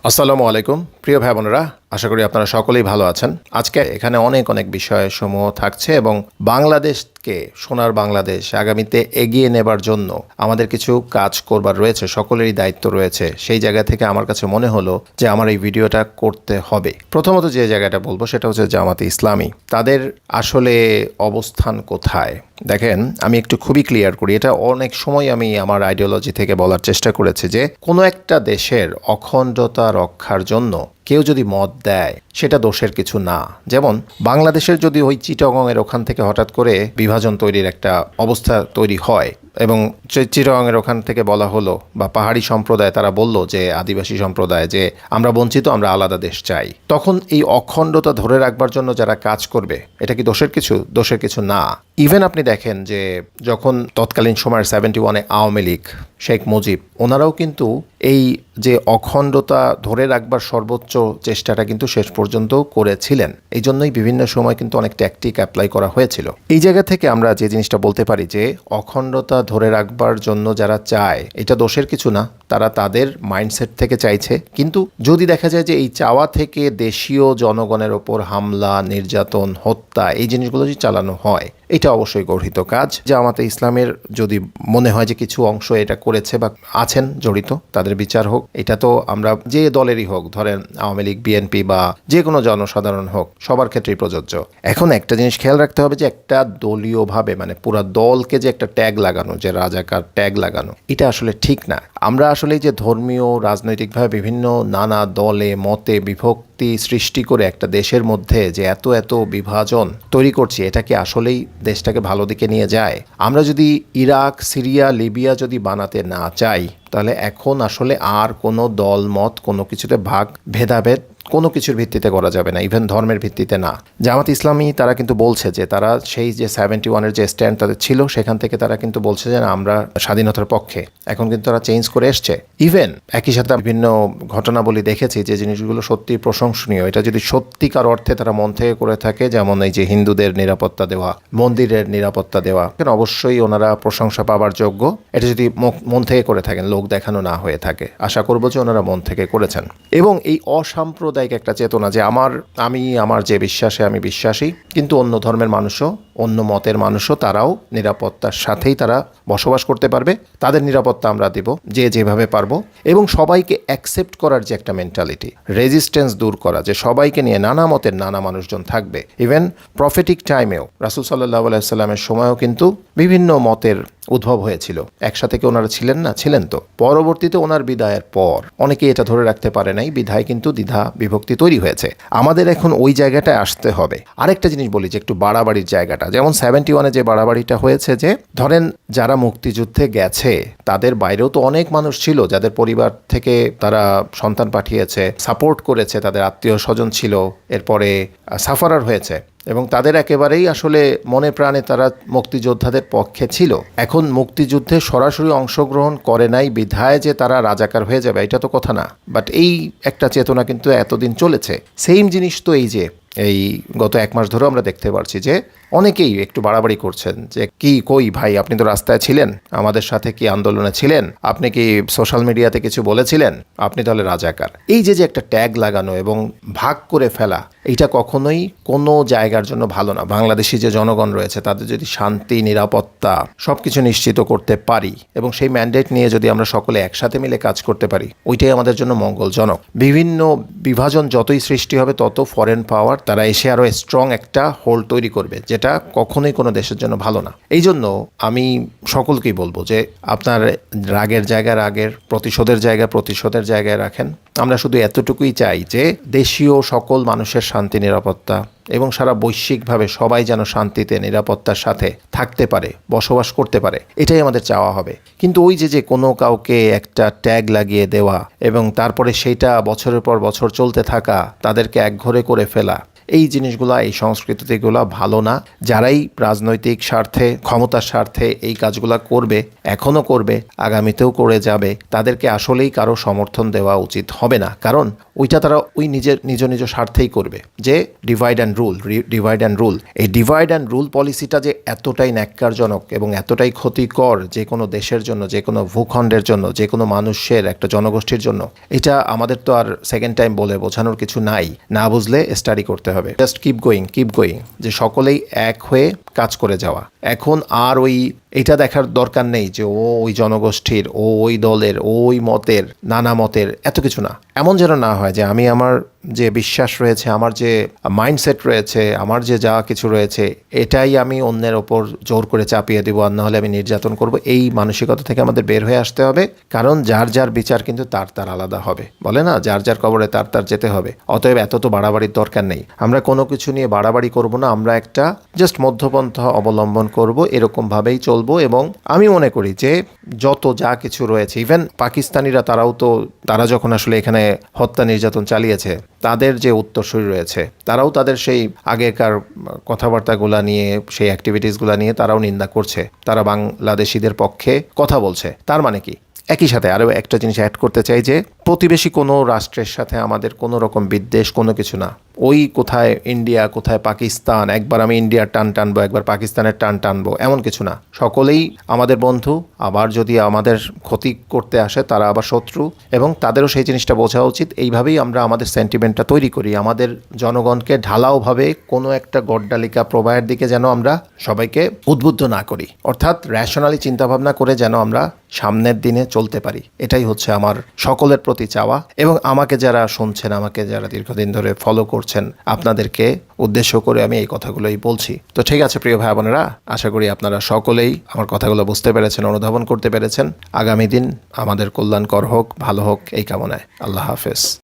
আসসালামু আলাইকুম প্রিয় ভাই বোনেরা, আশা করি আপনারা সকলেই ভালো আছেন। আজকে এখানে অনেক বিষয়সমূহ থাকছে এবং বাংলাদেশকে সোনার বাংলাদেশ আগামীতে এগিয়ে নেবার জন্য আমাদের কিছু কাজ করবার রয়েছে, সকলেরই দায়িত্ব রয়েছে। সেই জায়গা থেকে আমার কাছে মনে হলো যে আমার এই ভিডিওটা করতে হবে। প্রথমত যে জায়গাটা বলবো সেটা হচ্ছে জামাতে ইসলামী, তাদের আসলে অবস্থান কোথায়। দেখেন, আমি একটু খুবই ক্লিয়ার করি, এটা অনেক সময় আমি আমার আইডিওলজি থেকে বলার চেষ্টা করেছি যে কোনো একটা দেশের অখণ্ডতা রক্ষার জন্য কেউ যদি মত দেয় সেটা দোষের কিছু না। যেমন বাংলাদেশের যদি ওই চিটাগংয়ের ওখান থেকে হঠাৎ করে বিভাজন তৈরির একটা অবস্থা তৈরি হয় এবং চিটাগংয়ের ওখান থেকে বলা হলো বা পাহাড়ি সম্প্রদায় তারা বলল যে আদিবাসী সম্প্রদায় যে আমরা বঞ্চিত, আমরা আলাদা দেশ চাই, তখন এই অখণ্ডতা ধরে রাখবার জন্য যারা কাজ করবে এটা কি দোষের কিছু? দোষের কিছু না। ইভেন আপনি দেখেন যে যখন তৎকালীন সময়ের 71-এ আওয়ামী লীগ, শেখ মুজিব, ওনারাও কিন্তু এই যে অখণ্ডতা ধরে রাখবার সর্বোচ্চ চেষ্টাটা কিন্তু শেষ পর্যন্ত করেছিলেন। এই জন্যই বিভিন্ন সময় কিন্তু অনেক ট্যাকটিক অ্যাপ্লাই করা হয়েছিল। এই জায়গা থেকে আমরা যে জিনিসটা বলতে পারি যে অখণ্ডতা ধরে রাখবার জন্য যারা চায় এটা দোষের কিছু না, তারা তাদের মাইন্ডসেট থেকে চাইছে। কিন্তু যদি দেখা যায় যে এই চাওয়া থেকে দেশীয় জনগণের ওপর হামলা, নির্যাতন, হত্যা এই জিনিসগুলো যদি চালানো হয়, এটা অবশ্যই গর্হিত কাজ। জামাতে ইসলামের যদি মনে হয় যে কিছু অংশ এটা করেছে বা আছেন জড়িত, তাদের বিচার হোক। এটা তো আমরা যে দলেরই হোক, ধরেন আওয়ামী লীগ, বিএনপি বা যে কোনো জনসাধারণ হোক, সবার ক্ষেত্রেই প্রযোজ্য। এখন একটা জিনিস খেয়াল রাখতে হবে যে একটা দলীয়ভাবে মানে পুরা দলকে যে একটা ট্যাগ লাগানো, যে রাজাকার ট্যাগ লাগানো, এটা আসলে ঠিক না। আমরা আসলে যে ধর্মীয় রাজনৈতিকভাবে বিভিন্ন নানা দলে মতে বিভক্তি সৃষ্টি করে একটা দেশের মধ্যে যে এত বিভাজন তৈরি করছি, এটা কি আসলেই দেশটাকে ভালো দিকে নিয়ে যায়? আমরা যদি ইরাক, সিরিয়া, লিবিয়া যদি বানাতে না চাই, তাহলে এখন আসলে আর কোনো দল মত কোনো কিছুতে ভেদাভেদ কোনো কিছুর ভিত্তিতে করা যাবে না, ইভেন ধর্মের ভিত্তিতে না। জামাত ইসলামী তারা কিন্তু বলছে যে তারা সেই যে 71-এর যে স্ট্যান্ড তাদের ছিল সেখান থেকে তারা কিন্তু বলছে যে না, আমরা স্বাধীনতার পক্ষে। এখন কিন্তু তারা চেঞ্জ করে এসছে। ইভেন একই সাথে বিভিন্ন ঘটনাবলী দেখেছি যে জিনিসগুলো সত্যি প্রশংসনীয়। এটা যদি সত্যিকার অর্থে তারা মন থেকে করে থাকে, যেমন এই যে হিন্দুদের নিরাপত্তা দেওয়া, মন্দিরের নিরাপত্তা দেওয়া, অবশ্যই ওনারা প্রশংসা পাবার যোগ্য। এটা যদি মন থেকে করে থাকেন, লোক দেখানো না হয়ে থাকে, আশা করবো যে ওনারা মন থেকে করেছেন। এবং এই অসাম্প্রদায়িক একটা চেতনা যে আমি আমার যে বিশ্বাসে আমি বিশ্বাসী, কিন্তু অন্য ধর্মের মানুষও, অন্য মতের মানুষও তারাও নিরাপত্তার সাথেই তারা বসবাস করতে পারবে, তাদের নিরাপত্তা আমরা দেব যে যেভাবে পারবো। এবং সবাইকে অ্যাকসেপ্ট করার যে একটা মেন্টালিটি, রেজিস্ট্যান্স দূর করা, যে সবাইকে নিয়ে নানা মতের নানা মানুষজন থাকবে। ইভেন প্রফেটিক টাইমেও রাসূল সাল্লাল্লাহু আলাইহি সাল্লামের সময়ও কিন্তু বিভিন্ন মতের উদ্ভব হয়েছিল। একসাথে কি ওনারা ছিলেন না? ছিলেন তো। পরবর্তীতে ওনার বিদায়ের পর অনেকে এটা ধরে রাখতে পারে নাই, বিধায় কিন্তু দ্বিধা বিভক্তি তৈরি হয়েছে। আমাদের এখন ওই জায়গাটায় আসতে হবে। আরেকটা জিনিস বলি যে একটু বাড়াবাড়ির জায়গাটা, যেমন 71-এ যে বাড়াবাড়িটা হয়েছে, যে ধরেন যারা মুক্তিযুদ্ধে গেছে তাদের বাইরেও তো অনেক মানুষ ছিল যাদের পরিবার থেকে তারা সন্তান পাঠিয়েছে, সাপোর্ট করেছে, তাদের আত্মীয় স্বজন ছিল, এরপরে সাফারার হয়েছে এবং তাদের একেবারেই আসলে মনে প্রাণে তারা মুক্তিযোদ্ধাদের পক্ষে ছিল। এখন মুক্তিযুদ্ধে সরাসরি অংশগ্রহণ করে নাই বিধায় যে তারা রাজাকার হয়ে যাবে, এটা তো কথা না। বাট এই একটা চেতনা কিন্তু এতদিন চলেছে। সেম জিনিস তো এই যে এই গত 1 মাস ধরেও আমরা দেখতে পারছি যে অনেকেই একটু বাড়াবাড়ি করছেন যে কই ভাই, আপনি তো রাস্তায় ছিলেন, আমাদের সাথে কি আন্দোলনে ছিলেন, আপনি কি সোশ্যাল মিডিয়াতে কিছু বলেছিলেন, আপনি তাহলে রাজাকার। এই যে একটা ট্যাগ লাগানো এবং ভাগ করে ফেলা, এইটা কখনোই কোনো জায়গার জন্য ভালো না। বাংলাদেশি যে জনগণ রয়েছে তাদের যদি শান্তি, নিরাপত্তা সবকিছু নিশ্চিত করতে পারি এবং সেই ম্যান্ডেট নিয়ে যদি আমরা সকলে একসাথে মিলে কাজ করতে পারি, ওইটাই আমাদের জন্য মঙ্গলজনক। বিভিন্ন বিভাজন যতই সৃষ্টি হবে তত ফরেন পাওয়ার তারা এসে আরও স্ট্রং একটা হোল্ড তৈরি করবে, যেটা কখনোই কোনো দেশের জন্য ভালো না। এই জন্য আমি সকলকেই বলবো যে আপনার রাগের জায়গা রাগের, প্রতিশোধের জায়গা প্রতিশোধের জায়গায় রাখেন। আমরা শুধু এতটুকুই চাই যে দেশীয় সকল মানুষের শান্তি, নিরাপত্তা এবং সারা বৈশ্বিকভাবে সবাই যেন শান্তিতে নিরাপত্তার সাথে থাকতে পারে, বসবাস করতে পারে, এটাই আমাদের চাওয়া হবে। কিন্তু ওই যে কোনো কাউকে একটা ট্যাগ লাগিয়ে দেওয়া এবং তারপরে সেইটা বছরের পর বছর চলতে থাকা, তাদেরকে একঘরে করে ফেলা, এই জিনিসগুলা, এই সংস্কৃতিগুলা ভালো না। যারাই রাজনৈতিক স্বার্থে, ক্ষমতার স্বার্থে এই কাজগুলা করবে, এখনো করবে, আগামীতেও করে যাবে, তাদেরকে আসলেই কারো সমর্থন দেওয়া উচিত হবে না। কারণ ওইটা তারা ওই নিজ নিজ স্বার্থেই করবে, যে divide and rule, divide and rule. এই ডিভাইড অ্যান্ড রুল পলিসিটা যে এতটাই ন্যাক্কারজনক এবং এতটাই ক্ষতিকর যে কোনো দেশের জন্য, যে কোনো ভূখণ্ডের জন্য, যে কোনো মানুষের, একটা জনগোষ্ঠীর জন্য, এটা আমাদের তো আর সেকেন্ড টাইম বলে বোঝানোর কিছু নাই। না বুঝলে স্টাডি করতে হবে। জাস্ট কিপ গোয়িং, যে সকলেই এক হয়ে কাজ করে যাওয়া। এখন আর এটা দেখার দরকার নেই যে ওই জনগোষ্ঠীর, ওই দলের, ওই মতের, নানা মতের, এত কিছু না। এমন যেন না হয় যে আমি আমার যে বিশ্বাস রয়েছে, আমার যে মাইন্ডসেট রয়েছে, আমার যে যা কিছু রয়েছে, এটাই আমি অন্যের ওপর জোর করে চাপিয়ে দেবো, আর নাহলে আমি নির্যাতন করব। এই মানসিকতা থেকে আমাদের বের হয়ে আসতে হবে। কারণ যার যার বিচার কিন্তু তার আলাদা হবে। বলে না, যার যার কবরে তার যেতে হবে। অতএব এত তো বাড়াবাড়ির দরকার নেই। আমরা কোনো কিছু নিয়ে বাড়াবাড়ি করব না। আমরা একটা জাস্ট মধ্যপন্থা অবলম্বন করব, এরকমভাবেই চলবো। এবং আমি মনে করি যে যত যা কিছু রয়েছে, ইভেন পাকিস্তানিরা, তারা যখন আসলে এখানে হত্যা নির্যাতন চালিয়েছে, তাদের যে উত্তরসূরি রয়েছে, তারাও তাদের সেই আগেকার কথাবার্তাগুলা নিয়ে, সেই অ্যাক্টিভিটিসগুলা নিয়ে তারাও নিন্দা করছে। তারা বাংলাদেশিদের পক্ষে কথা বলছে। তার মানে কি? একই সাথে আরও একটা জিনিস অ্যাড করতে চাই, যে প্রতিবেশী কোনো রাষ্ট্রের সাথে আমাদের কোনো রকম বিদ্বেষ, কোনো কিছু না। ওই কোথায় ইন্ডিয়া, কোথায় পাকিস্তান, একবার আমি ইন্ডিয়ার টান টানবো, একবার পাকিস্তানের টান টানবো, এমন কিছু না। সকলেই আমাদের বন্ধু। আবার যদি আমাদের ক্ষতি করতে আসে, তারা আবার শত্রু। এবং তাদেরও সেই জিনিসটা বোঝা উচিত। এইভাবেই আমরা আমাদের সেন্টিমেন্টটা তৈরি করি, আমাদের জনগণকে ঢালাওভাবে কোনো একটা গড্ডালিকা প্রবাহের দিকে যেন আমরা সবাইকে উদ্বুদ্ধ না করি। অর্থাৎ র্যাশনালি চিন্তাভাবনা করে যেন আমরা সামনের দিনে চলতে পারি। এটাই হচ্ছে আমার সকলের প্রতি চাওয়া। এবং আমাকে যারা শুনছেন, আমাকে যারা দীর্ঘদিন ধরে ফলো করছেন, আপনাদেরকে উদ্দেশ্য করে আমি এই কথাগুলোই বলছি। তো ঠিক আছে প্রিয় ভাই বোনেরা, আশা করি আপনারা সকলেই আমার কথাগুলো বুঝতে পেরেছেন, অনুধাবন করতে পেরেছেন। আগামী দিন আমাদের কল্যাণকর হোক, ভালো হোক, এই কামনায়। আল্লাহ হাফেজ।